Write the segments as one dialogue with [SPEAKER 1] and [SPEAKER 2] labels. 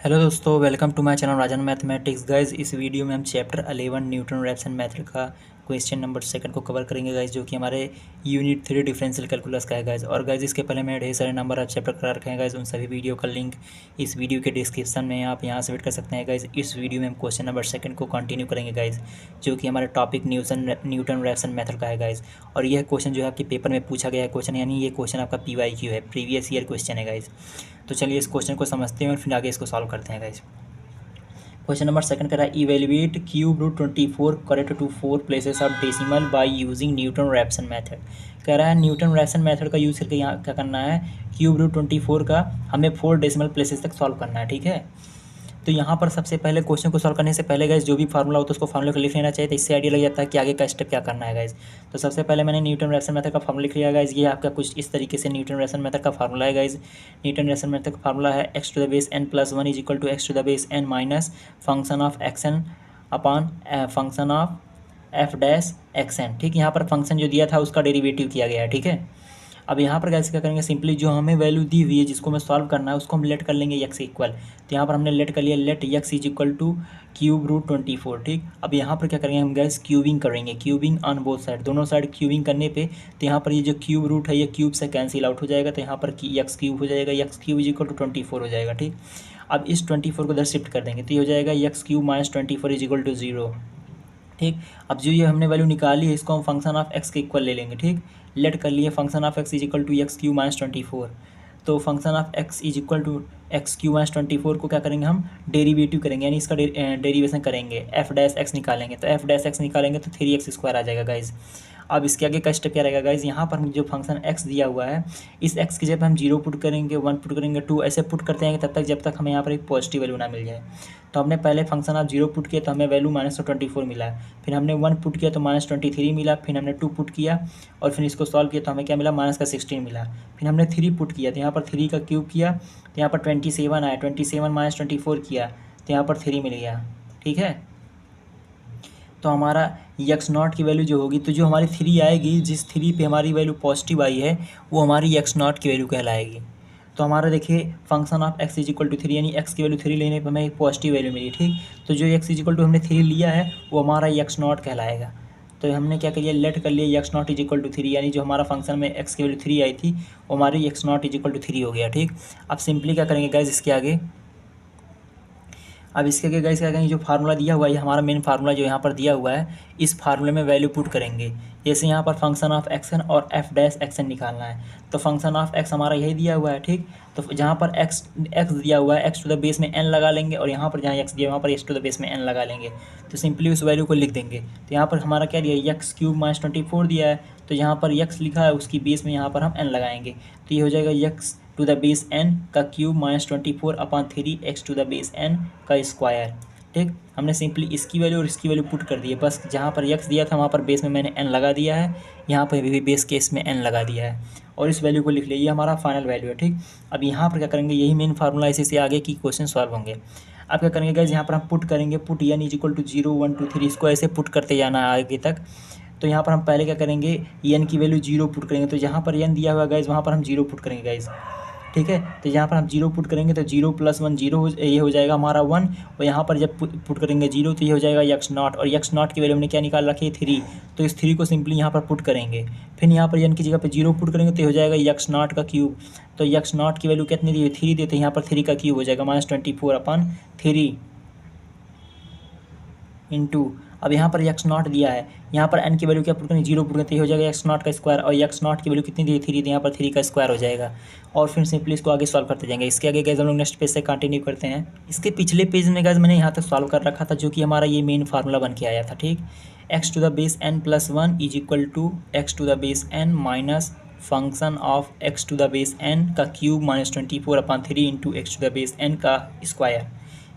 [SPEAKER 1] Hello दोस्तों, welcome to my channel Rajan mathematics. Guys इस video में हम चैप्टर 11 न्यूटन रैप्सन मेथड का क्वेश्चन नंबर सेकंड को कवर करेंगे गाइज, जो कि हमारे यूनिट 3 डिफरेंशियल कैलकुलस का है गाइज। और गाइज इसके पहले मैं ढेर सारे नंबर आप चैप्टर करा रखे हैं गाइज, उन सभी वीडियो का लिंक इस वीडियो के डिस्क्रिप्शन में आप यहाँ से वेट कर सकते हैं गाइज। इस वीडियो में हम क्वेश्चन नंबर सेकंड को कंटिन्यू करेंगे गाइज, जो कि हमारे टॉपिक न्यूटन रैप्सन मेथड का है गाइज। और यह क्वेश्चन जो है आपके पेपर में पूछा गया है क्वेश्चन, यानी ये क्वेश्चन आपका PYQ है, प्रीवियस ईयर क्वेश्चन है गाइज। तो चलिए इस क्वेश्चन को समझते हैं और फिर आगे इसको सॉल्व करते हैं गाइज। क्वेश्चन नंबर सेकंड कह रहा है evaluate cube root 24 correct to 4 places of decimal by using Newton Raphson method. कह रहा है न्यूटन रैप्सन मेथड का यूज़ करके यहाँ क्या करना है, क्यूब रूट 24 का हमें 4 डेसिमल प्लेसेस तक सॉल्व करना है। ठीक है, तो यहाँ पर सबसे पहले क्वेश्चन को सॉल्व करने से पहले गाइज जो भी फार्मूला होता है उसको फार्मूला को लिख लेना चाहिए, तो इससे आइडिया लग जाता है कि आगे का स्टेप क्या करना है गाइज। तो सबसे पहले मैंने न्यूटन रैप्सन मेथड का फार्मूला लिख लिया गाइज। ये आपका कुछ इस तरीके से न्यूटन रैप्सन मेथड का फार्मूला है गाइज। न्यूटन रैप्सन मेथड का फार्मूला है x to the base n plus 1 is equal to x to the base n minus function of xn upon function of f dash xn। ठीक, यहाँ पर function जो दिया था उसका डेरिवेटिव किया गया है। ठीक है, अब यहाँ पर कैसे क्या करेंगे, सिंपली जो हमें वैल्यू दी हुई है जिसको हमें सॉल्व करना है उसको हम लेट कर लेंगे x इक्वल। तो यहाँ पर हमने लेट कर लिया, let x is equal to cube root 24। ठीक, अब यहाँ पर क्या करेंगे हम गैस, क्यूबिंग करेंगे, क्यूबिंग ऑन बोथ साइड, दोनों साइड क्यूबिंग करने पे तो यहाँ पर ये जो क्यूब रूट है ये क्यूब से कैंसिल आउट हो जाएगा, तो यहाँ पर x क्यूब हो जाएगा, x cube is equal to 24 हो जाएगा। ठीक, अब इस 24 को इधर शिफ्ट कर देंगे तो ये हो जाएगा x cube minus 24 is equal to 0। ठीक, अब जो ये हमने वैल्यू निकाली है इसको हम फंक्शन ऑफ x के इक्वल ले लेंगे। ठीक, लेट कर लिए function of x is equal to x cube minus 24। तो function of x is equal to x cube minus 24 को क्या करेंगे हम, डेरिवेटिव करेंगे, यानी इसका डेरिवेशन करेंगे, f डैश x निकालेंगे। तो f डैश x निकालेंगे तो 3x स्क्वायर आ जाएगा गाइज। अब इसके आगे का स्टेप क्या रहेगा गाइज, यहाँ पर जो फंक्शन x दिया हुआ है इस x की जब हम 0 पुट करेंगे, 1 पुट करेंगे, 2 ऐसे पुट करते हैं तब तक जब तक हमें यहाँ पर एक पॉजिटिव वैल्यू ना मिल जाए। तो हमने पहले फंक्शन ऑफ 0 पुट किया तो हमें वैल्यू -24 मिला, फिर हमने 1 पुट किया तो -23 मिला, फिर हमने 2 पुट किया और फिर इसको सॉल्व किया तो हमें क्या मिला, -16 मिला। फिर हमने 3 पुट किया तो यहाँ पर 3 का क्यूब किया तो यहाँ पर 27 आया, 27 माइनस 24 किया तो यहाँ पर 3 मिल गया। ठीक है, तो हमारा x0 की वैल्यू जो होगी, तो जो हमारी 3 आएगी, जिस 3 पे हमारी वैल्यू पॉजिटिव आई है वो हमारी x0 की वैल्यू कहलाएगी। तो हमारा देखिए function of x is equal to 3, यानी x की वैल्यू 3 लेने पर हमें एक पॉजिटिव वैल्यू मिली। ठीक, तो जो x इज इक्वल टू हमने 3 लिया है वो हमारा x0 कहलाएगा। तो हमने क्या कर लिया, लेट कर लिया x0 इज इक्वल टू 3, यानी जो हमारा फंक्शन में x की वैल्यू 3 आई थी वो हमारी x0 इज इक्वल टू 3 हो गया। ठीक, अब सिंपली क्या करेंगे गाइज इसके आगे, अब इसके आगे गाइस क्या करेंगे, जो फार्मूला दिया हुआ है ये हमारा मेन फार्मूला जो यहाँ पर दिया हुआ है, इस फार्मूले में वैल्यू पुट करेंगे। जैसे यहाँ पर फंक्शन ऑफ एक्सन और f डैश एक्सन निकालना है, तो फंक्शन ऑफ x हमारा यही दिया हुआ है। ठीक, तो जहाँ पर x दिया हुआ है x टू द बेस में n लगा लेंगे, और यहाँ पर जहाँ x दिया वहाँ पर x टू द बेस में n लगा लेंगे, तो सिंपली उस वैल्यू को लिख देंगे। तो यहाँ पर हमारा क्या दिया, x क्यूब माइनस 24 दिया है, तो यहाँ पर x लिखा है उसकी बेस में यहाँ पर हम n लगाएंगे, तो ये हो जाएगा x to the base n का cube minus 24 upon 3 x to the base n का स्क्वायर। ठीक, हमने सिंपली इसकी वैल्यू और इसकी वैल्यू पुट कर दी है, बस जहाँ पर x दिया था वहाँ पर बेस में मैंने n लगा दिया है, यहाँ पर भी बेस केस में n लगा दिया है और इस वैल्यू को लिख लिया, ये हमारा फाइनल वैल्यू है। ठीक, अब यहाँ पर क्या करेंगे, यही मेन फार्मूला, इसी से आगे की क्वेश्चन सॉल्व होंगे। अब क्या करेंगे गाइस, यहाँ पर हम पुट करेंगे, put n is equal to 0 1 2 3, इसको ऐसे पुट करते जाना है आगे तक। तो यहाँ पर हम पहले क्या करेंगे, n की वैल्यू 0 पुट करेंगे, तो जहाँ पर n दिया हुआ गाइज वहाँ पर हम 0 पुट करेंगे गाइज। ठीक है, तो यहाँ पर हम 0 पुट करेंगे तो 0 प्लस 1 0 ये हो जाएगा हमारा 1, और यहाँ पर जब पुट करेंगे 0 तो ये हो जाएगा x0, और x0 की वैल्यू हमने क्या निकाल रखी है 3, तो इस 3 को सिंपली यहाँ पर पुट करेंगे। फिर यहाँ पर n की जगह पे 0 पुट करेंगे तो ये हो जाएगा x0 का क्यूब, तो x0 की वैल्यू कितनी दी है 3 देते हैं, यहाँ पर 3 का क्यूब हो जाएगा -24 अपॉन 3 इंटू, अब यहाँ पर x0 दिया है, यहाँ पर n की वैल्यू क्या पुट करेंगे 0 पुट करते हो जाएगा x0 का स्क्वायर, और x0 की वैल्यू कितनी दी है 3, तो यहाँ पर 3 का स्क्वायर हो जाएगा। और फिर सिंपली इसको आगे सॉल्व करते जाएंगे। इसके आगे गैस हम लोग नेक्स्ट पेज से कंटिन्यू करते हैं। इसके पिछले पेज में गैस मैंने यहाँ तक सॉल्व कर रखा था, जो कि हमारा ये मेन फार्मूला बन के आया था। ठीक, x to the base n plus 1 is equal to x to the base n minus function of x to the base n का cube minus 24 upon 3 into x to the base n का square.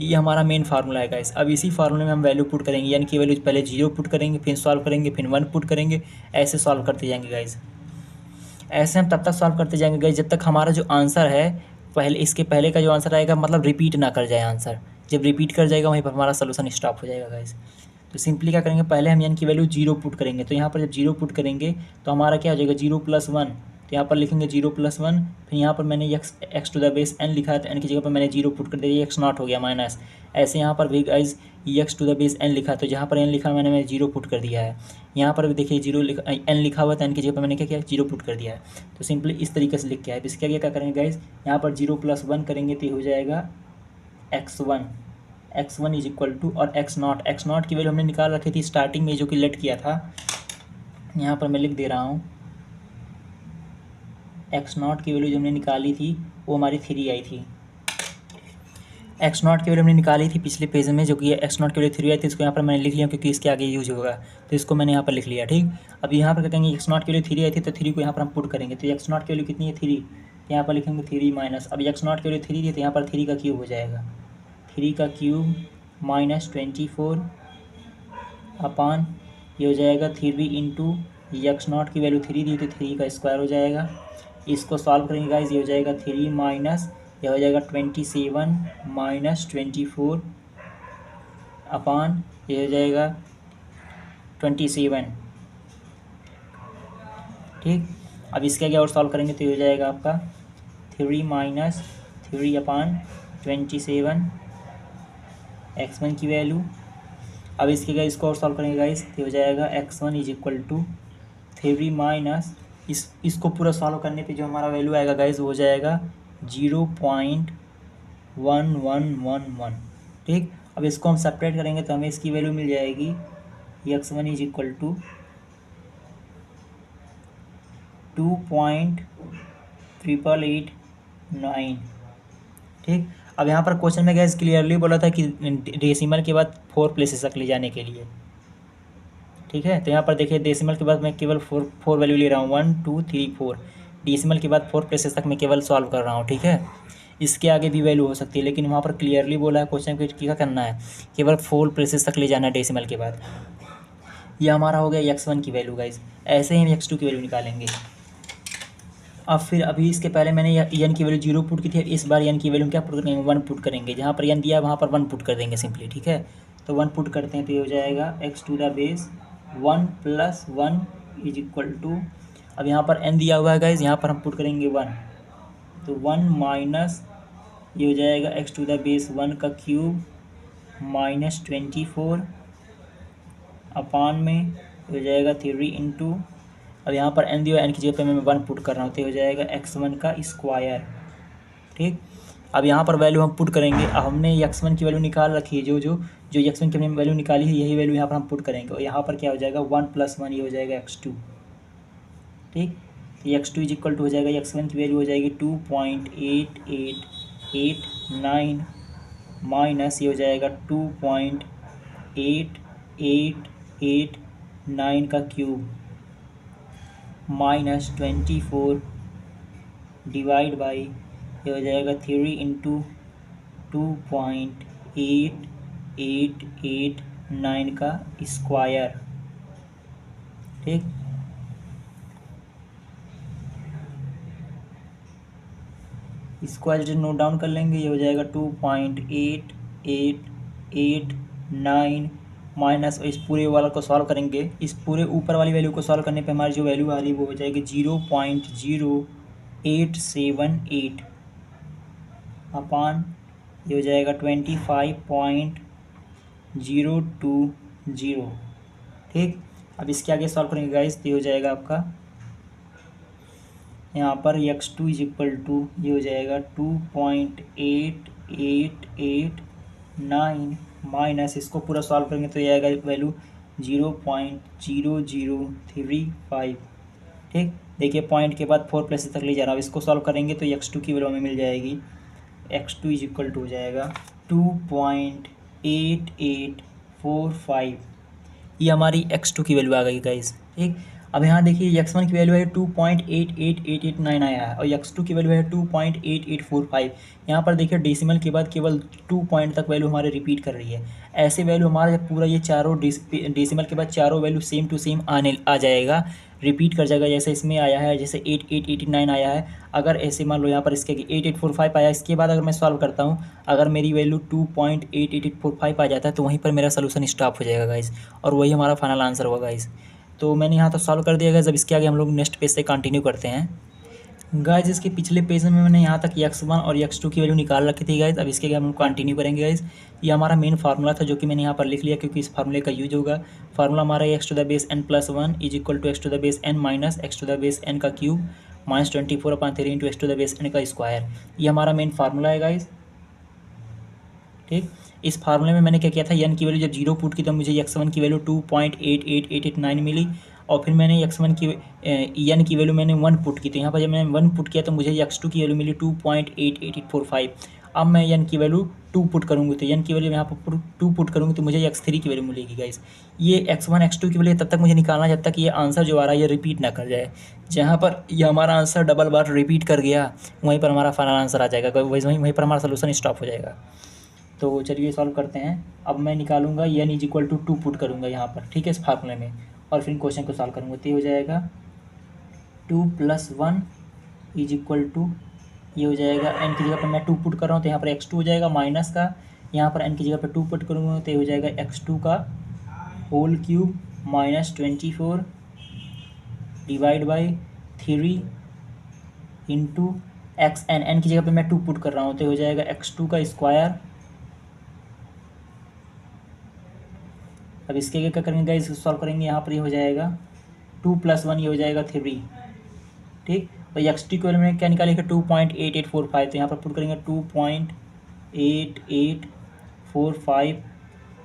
[SPEAKER 1] ये हमारा main formula है guys. अब इसी फार्मूले में हम वैल्यू पुट करेंगे, यानी कि वैल्यू पहले 0 पुट करेंगे, फिर सॉल्व करेंगे, फिर 1 पुट करेंगे, ऐसे सॉल्व करते जाएंगे गाइस। ऐसे हम तब तक सॉल्व करते जाएंगे गाइस जब तक हमारा जो आंसर है, पहले इसके पहले का जो आंसर आएगा मतलब रिपीट ना कर जाए आंसर। जब रिपीट कर जाएगा वहीं पर हमारा सोल्यूशन स्टॉप हो जाएगा गाइस। तो सिंपली क्या करेंगे, पहले हम यानी की वैल्यू 0 पुट करेंगे, तो यहाँ पर जब 0 पुट करेंगे तो हमारा क्या हो जाएगा 0 प्लस 1 तो यहाँ पर लिखेंगे 0+1, फिर यहाँ पर मैंने x to the base n लिखा है तो n की जगह पर मैंने 0 पुट कर दिया, x नॉट हो गया माइनस। ऐसे यहाँ पर भी guys x to the base n लिखा है तो जहाँ पर n लिखा है मैंने 0 पुट कर दिया है। यहाँ पर भी देखिए n लिखा हुआ था, n की जगह पर मैंने क्या किया 0 पुट कर दिया है। तो सिंपली इस तरीके से लिख के आए। इसके आगे क्या करेंगे गाइज, यहाँ पर 0+1 करेंगे तो हो जाएगा x1 इज इक्वल टू, और x नॉट की वैल्यू हमने निकाल रखी थी स्टार्टिंग में जो कि लेट किया था, यहाँ पर मैं लिख दे रहा हूँ। x नॉट की वैल्यू जो हमने निकाली थी वो हमारी 3 आई थी। x नॉट की वैल्यू हमने निकाली थी पिछले पेज में, जो कि x नॉट की वैल्यू 3 आई थी। इसको यहाँ पर मैंने लिख लिया क्योंकि इसके आगे यूज होगा, तो इसको मैंने यहाँ पर लिख लिया। ठीक, अब यहाँ पर क्या कहेंगे, x नॉट की वैल्यू 3 आई थी तो 3 को यहाँ पर हम पुट करेंगे। तो x नॉट की वैल्यू कितनी है 3, यहाँ पर लिखेंगे 3 माइनस, अब x नॉट की वैल्यू 3 थी तो यहाँ पर 3 का क्यूब हो जाएगा, 3 का क्यूब माइनस 24 अपान ये हो जाएगा 3 इंटू एक्स नॉट की वैल्यू 3 दी तो 3 का स्क्वायर हो जाएगा। इसको सॉल्व करेंगे गाइज, ये हो जाएगा 3 माइनस यह हो जाएगा 27 माइनस 24 अपान ये हो जाएगा 27। ठीक, अब इसके आगे और सॉल्व करेंगे तो ये हो जाएगा आपका 3 माइनस 3 अपान 27 x1 की वैल्यू। अब इसके गाइस इसको और सॉल्व करेंगे गाइस तो हो जाएगा x1 is equal to 3 minus इसको पूरा सॉल्व करने पे जो हमारा वैल्यू आएगा गाइस वो हो जाएगा 0.1111। ठीक, अब इसको हम सेपरेट करेंगे तो हमें इसकी वैल्यू मिल जाएगी x1 इज इक्वल टू 2.8889। ठीक, अब यहाँ पर क्वेश्चन में गैस क्लियरली बोला था कि डेसिमल के बाद 4 प्लेसेस तक ले जाने के लिए। ठीक है, तो यहाँ पर देखिए डेसिमल के बाद मैं केवल 4 वैल्यू ले रहा हूँ, 1 2 3 4। डेसिमल के बाद 4 प्लेसेस तक मैं केवल सॉल्व कर रहा हूँ। ठीक है, इसके आगे भी वैल्यू हो सकती है, लेकिन वहाँ पर क्लियरली बोला है क्वेश्चन को क्या करना है, केवल 4 प्लेसेस तक ले जाना है डेसिमल के बाद। यह हमारा हो गया x1 की वैल्यू गाइज। ऐसे ही हम x2 की वैल्यू निकालेंगे। अब फिर अभी इसके पहले मैंने n की वैल्यू 0 पुट की थी, इस बार n की वैल्यू क्या पुट करेंगे 1 पुट करेंगे। जहाँ पर n दिया वहाँ पर 1 पुट कर देंगे सिंपली। ठीक है, तो 1 पुट करते हैं तो ये हो जाएगा x to the base 1 plus 1 is equal to, अब यहाँ पर n दिया हुआ है गाइज, यहाँ पर हम पुट करेंगे 1, तो 1 माइनस ये हो जाएगा x टू द बेस 1 का क्यूब माइनस 24 अपान में हो जाएगा 3 इंटू, अब यहाँ पर n दिया, n की जगह पे मैं 1 पुट कर रहा हूँ तो हो जाएगा x1 का स्क्वायर। ठीक, अब यहाँ पर वैल्यू हम पुट करेंगे। अब हमने x1 की वैल्यू निकाल रखी है, जो x1 की हमने वैल्यू निकाली है यही वैल्यू यहाँ पर हम पुट करेंगे, और यहाँ पर क्या हो जाएगा 1 + 1 ये हो जाएगा x2। ठीक, तो x2 इज इक्वल टू हो जाएगा x1 की वैल्यू हो जाएगी 2.8889 माइनस ये हो जाएगा 2.8889 का क्यूब माइनस 24 डिवाइड बाई ये हो जाएगा 3 इंटू 2.8889 का स्क्वायर। ठीक, इसको एज नोट डाउन कर लेंगे, ये हो जाएगा 2.8889 माइनस इस पूरे वाला को सॉल्व करेंगे। इस पूरे ऊपर वाली वैल्यू को सॉल्व करने पे हमारी जो वैल्यू आ रही है वो हो जाएगी 0.0878 अपान ये हो जाएगा 25.020। ठीक, अब इसके आगे सॉल्व करेंगे गाइस तो ये हो जाएगा आपका यहाँ पर x2 इज इक्वल टू ये हो जाएगा 2.8889 माइनस इसको पूरा सॉल्व करेंगे तो ये आएगा वैल्यू 0.0035। ठीक, देखिए पॉइंट के बाद 4 प्लेसेस तक ले जा रहा हूँ। इसको सॉल्व करेंगे तो x2 की वैल्यू हमें मिल जाएगी, x2 इज इक्वल टू हो जाएगा 2.8845। ये हमारी x2 की वैल्यू आ गई गाइस। ठीक, अब यहाँ देखिए x1 की वैल्यू है 2.88889 आया है और x2 की वैल्यू है 2.8845। यहाँ पर देखिए डेसिमल के बाद केवल 2 पॉइंट तक वैल्यू हमारे रिपीट कर रही है। ऐसे वैल्यू हमारा जब पूरा ये चारों डेसिमल के बाद चारों वैल्यू सेम टू सेम आ जाएगा, रिपीट कर जाएगा। जैसे इसमें आया है, जैसे 8889 आया है, अगर ऐसे मान लो यहाँ पर इसके 8845 आया, इसके बाद अगर मैं सॉल्व करता हूँ, अगर मेरी वैल्यू 2.8845 आ जाता है तो वहीं पर मेरा सोल्यूशन स्टॉप हो जाएगा गाइस, और वही हमारा फाइनल आंसर होगा गाइस। तो मैंने यहाँ तो सॉल्व कर दिया गाइस। अब इसके आगे हम लोग नेक्स्ट पेज से कंटिन्यू करते हैं। गाइज इसके पिछले पेज में मैंने यहाँ तक x1 और x2 की वैल्यू निकाल रखी थी गाइज। अब इसके हम कंटिन्यू करेंगे गाइज। ये हमारा मेन फार्मूला था जो कि मैंने यहाँ पर लिख लिया क्योंकि इस फार्मूले का यूज होगा। फार्मूला हमारा x to the base n plus 1 is equal to x to the base n minus x to the base n का cube minus 24/3 into x to the base n का स्क्वायर। ये हमारा main formula है guys. ठीक, इस फार्मूले में मैंने क्या किया था, n की वैल्यू जब 0 पुट की तो मुझे x1 की वैल्यू 2.88889 मिली और फिर मैंने x1 की n की वैल्यू मैंने 1 पुट की, तो यहाँ पर जब मैंने 1 पुट किया तो मुझे x2 की वैल्यू मिली 2.88845। अब मैं n की वैल्यू 2 पुट करूँगी तो n की वैल्यू यहाँ पर 2 पुट करूँगी तो मुझे x3 की वैल्यू मिलेगी गाइस। ये x1 x2 की वैल्यू तब तक मुझे निकालना जब तक ये आंसर जो आ रहा है ये रिपीट ना कर जाए। जहाँ पर ये हमारा आंसर डबल बार रिपीट कर गया वहीं पर हमारा फाइनल आंसर आ जाएगा, वहीं पर हमारा सोल्यूशन स्टॉप हो जाएगा। तो चलिए सॉल्व करते हैं। अब मैं निकालूंगा n is equal to 2 put करूँगा यहाँ पर, ठीक है, इस फार्मूले में, और फिर क्वेश्चन को सॉल्व करूँगा। तो ये हो जाएगा 2 + 1 इज इक्वल टू, ये हो जाएगा n की जगह पर मैं 2 पुट कर रहा हूँ तो यहाँ पर x2 हो जाएगा माइनस का, यहाँ पर n की जगह पर 2 पुट करूँगा तो ये हो जाएगा x2 का whole cube minus 24 divide by 3 into n की जगह पर मैं 2 पुट कर रहा हूँ तो ये हो जाएगा x2 का स्क्वायर। अब इसके क्या करेंगे गाइस, इसको सॉल्व करेंगे। यहाँ पर ये हो जाएगा 2 + 1 ये हो जाएगा 3, ठीक। और x2 के में क्या निकालेगा 2.8845 तो यहाँ पर पुट करेंगे 2.8845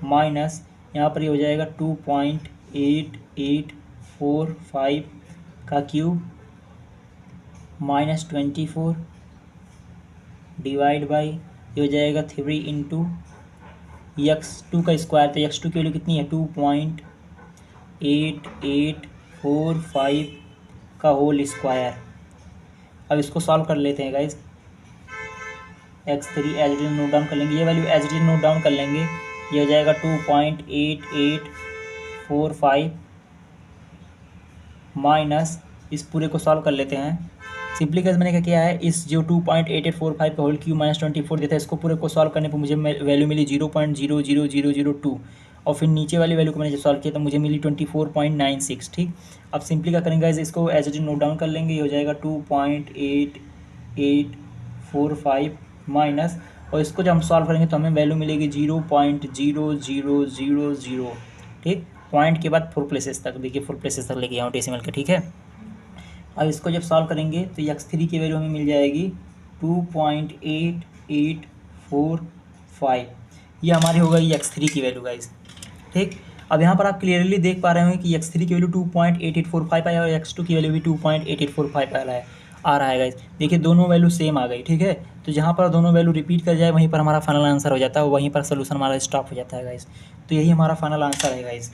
[SPEAKER 1] माइनस यहाँ पर ये हो जाएगा 2.8845 का क्यूब माइनस 24 डिवाइड बाई ये हो जाएगा 3 इंटू x2 का स्क्वायर। तो x2 की वैल्यू कितनी है 2.8845 का होल स्क्वायर। अब इसको सॉल्व कर लेते हैं guys. x3 as it is note down कर लेंगे, ये value as it is note down कर लेंगे। ये हो जाएगा 2.8845 माइनस इस पूरे को सॉल्व कर लेते हैं। सिंपली कैसे मैंने क्या किया है, इस जो 2.8845 का होल क्यूब माइनस 24 देता है इसको पूरे को सॉल्व करने पर मुझे वैल्यू मिली 0.00002 और फिर नीचे वाली वैल्यू को मैंने जब सॉल्व किया तो मुझे मिली 24.96, ठीक। अब सिंपली क्या करेंगे इसको as it is note down कर लेंगे। ये हो जाएगा 2.8845 माइनस, और इसको जब हम सॉल्व करेंगे तो हमें वैल्यू मिलेगी 0.0000, ठीक। पॉइंट के बाद 4 प्लेसेस तक, देखिए 4 प्लेसेस तक लेके आऊँ डेसिमल के, ठीक है। अब इसको जब सॉल्व करेंगे तो x3 की वैल्यू हमें मिल जाएगी 2.8845, ये हमारी हो गई x3 की वैल्यू गाइस, ठीक। अब यहाँ पर आप क्लियरली देख पा रहे होंगे कि x3 की वैल्यू 2.8845 आया और x2 की वैल्यू भी 2.8845 आ रहा है गाइस। देखिए दोनों वैल्यू सेम आ गई, ठीक है। तो जहाँ पर दोनों वैल्यू रिपीट कर जाए वहीं पर हमारा फाइनल आंसर हो जाता है, वहीं पर सोल्यूशन हमारा स्टॉप हो जाता है गाइस। तो यही हमारा फाइनल आंसर है गाइस,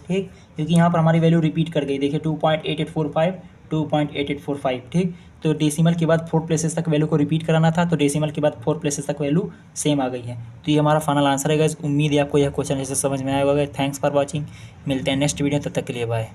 [SPEAKER 1] ठीक। क्योंकि यहाँ पर हमारी वैल्यू रिपीट कर गई, देखिए 2.8845, ठीक। तो डेसिमल के बाद 4 प्लेसेस तक वैल्यू को रिपीट कराना था, तो डेसिमल के बाद 4 प्लेसेस तक वैल्यू सेम आ गई है। तो ये हमारा फाइनल आंसर है गाइस। उम्मीद है आपको यह क्वेश्चन जैसे समझ में आया होगा। थैंक्स फॉर वॉचिंग, मिलते हैं नेक्स्ट वीडियो, तब तक के लिए बाय।